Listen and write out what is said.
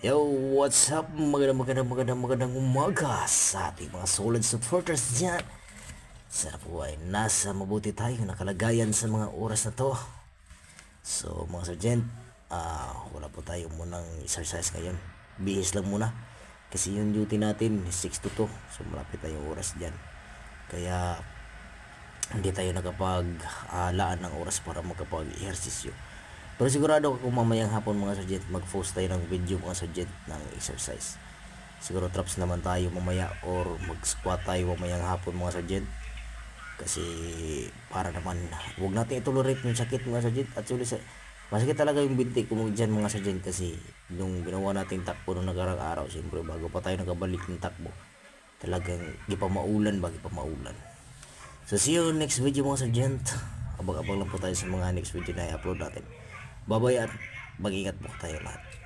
Yo, what's up? Magandang umaga sa ating mga solid supporters dyan. Sana po ay nasa mabuti tayo nakalagayan sa mga oras na to. So mga sergeant, wala po tayo munang exercise ngayon. Bihis lang muna. Kasi yung duty natin 6 to 2. So malapit tayong oras dyan. Kaya hindi tayo nakapag-laan ng oras para makapag-ehersisyo. Pero sigurado ako mamayang hapon mga sergeant mag-post tayo ng video mga sergeant ng exercise. Siguro traps naman tayo mamaya or mag-squat tayo mamayang hapon mga sergeant. Kasi para naman huwag natin itolerate yung sakit mga sergeant. Actually masakit talaga yung binti ko dyan mga sergeant kasi nung ginawa natin takbo nung nagarang araw, siyempre bago pa tayo nakabalik ng takbo, talagang gipamaulan. So see you next video mga sergeant. Abang-abang lang po tayo sa mga next video na i-upload natin. Bye-bye at mag-ingat po tayo lahat.